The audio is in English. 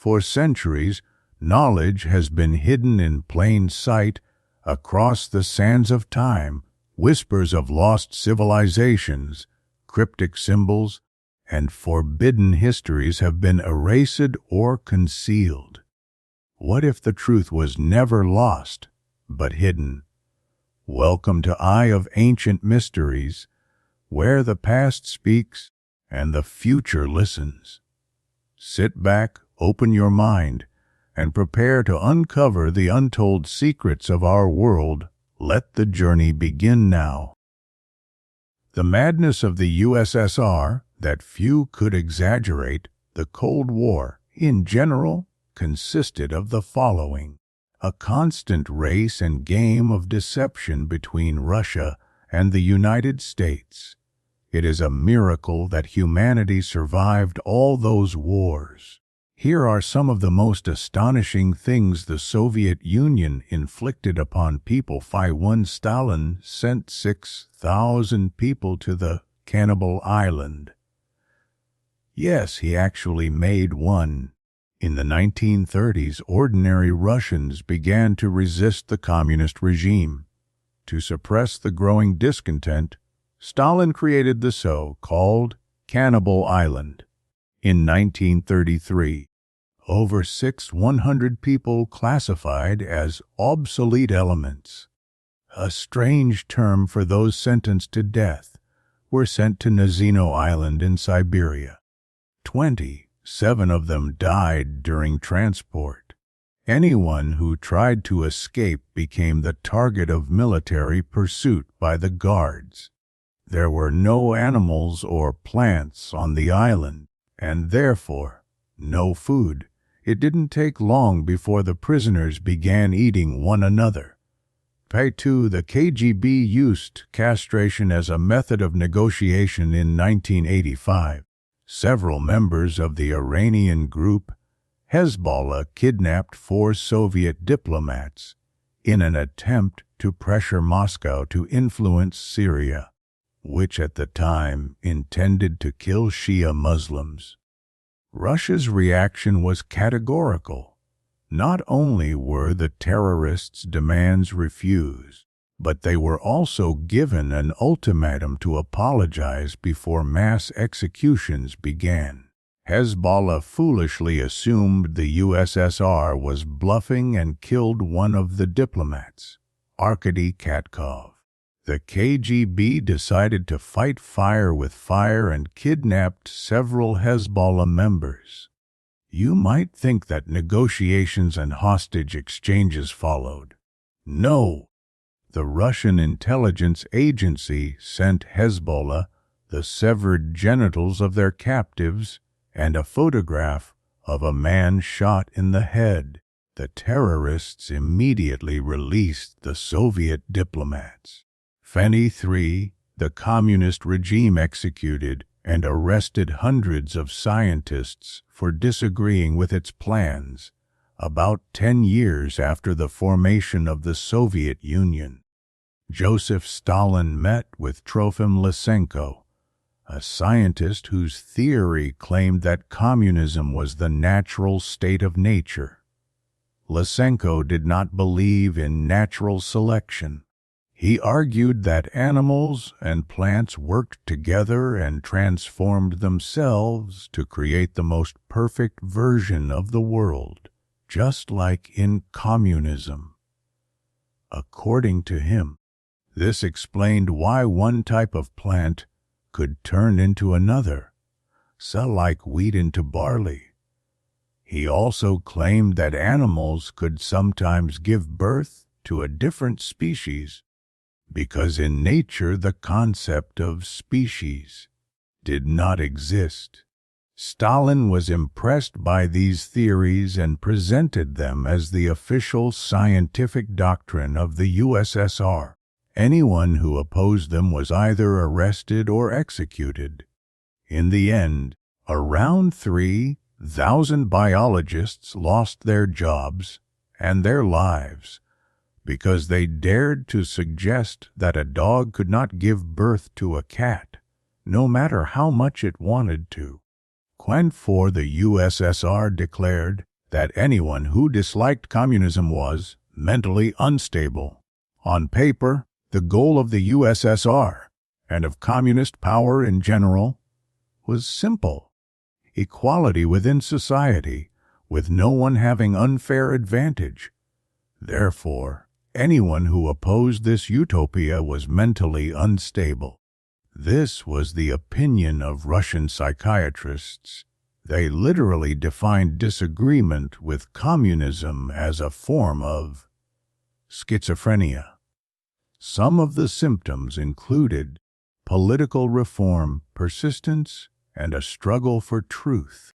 For centuries, knowledge has been hidden in plain sight across the sands of time. Whispers of lost civilizations, cryptic symbols, and forbidden histories have been erased or concealed. What if the truth was never lost, but hidden? Welcome to Eye of Ancient Mysteries, where the past speaks and the future listens. Sit back, open your mind, and prepare to uncover the untold secrets of our world. Let the journey begin now. The madness of the USSR that few could exaggerate. The Cold War, in general, consisted of the following: a constant race and game of deception between Russia and the United States. It is a miracle that humanity survived all those wars. Here are some of the most astonishing things the Soviet Union inflicted upon people. 1. Stalin sent 6,000 people to the Cannibal Island. Yes, he actually made one. In the 1930s, ordinary Russians began to resist the communist regime. To suppress the growing discontent, Stalin created the so-called Cannibal Island. In 1933, over 600 people classified as obsolete elements, a strange term for those sentenced to death, were sent to Nazino Island in Siberia. 27 of them died during transport. Anyone who tried to escape became the target of military pursuit by the guards. There were no animals or plants on the island, and therefore no food. It didn't take long before the prisoners began eating one another. 2. The KGB used castration as a method of negotiation. In 1985, several members of the Iranian group Hezbollah kidnapped 4 Soviet diplomats in an attempt to pressure Moscow to influence Syria, which at the time intended to kill Shia Muslims. Russia's reaction was categorical. Not only were the terrorists' demands refused, but they were also given an ultimatum to apologize before mass executions began. Hezbollah foolishly assumed the USSR was bluffing and killed one of the diplomats, Arkady Katkov. The KGB decided to fight fire with fire and kidnapped several Hezbollah members. You might think that negotiations and hostage exchanges followed. No. The Russian intelligence agency sent Hezbollah the severed genitals of their captives and a photograph of a man shot in the head. The terrorists immediately released the Soviet diplomats. 3. The communist regime executed and arrested hundreds of scientists for disagreeing with its plans about 10 years after the formation of the Soviet Union. Joseph Stalin met with Trofim Lysenko, a scientist whose theory claimed that communism was the natural state of nature. Lysenko did not believe in natural selection. He argued that animals and plants worked together and transformed themselves to create the most perfect version of the world, just like in communism. According to him, this explained why one type of plant could turn into another, so like wheat into barley. He also claimed that animals could sometimes give birth to a different species, because in nature the concept of species did not exist. Stalin was impressed by these theories and presented them as the official scientific doctrine of the USSR. Anyone who opposed them was either arrested or executed. In the end, around 3,000 biologists lost their jobs and their lives because they dared to suggest that a dog could not give birth to a cat, no matter how much it wanted to. When the USSR declared that anyone who disliked communism was mentally unstable. On paper, the goal of the USSR, and of communist power in general, was simple: equality within society, with no one having unfair advantage. Therefore, anyone who opposed this utopia was mentally unstable. This was the opinion of Russian psychiatrists. They literally defined disagreement with communism as a form of schizophrenia. Some of the symptoms included political reform, persistence, and a struggle for truth.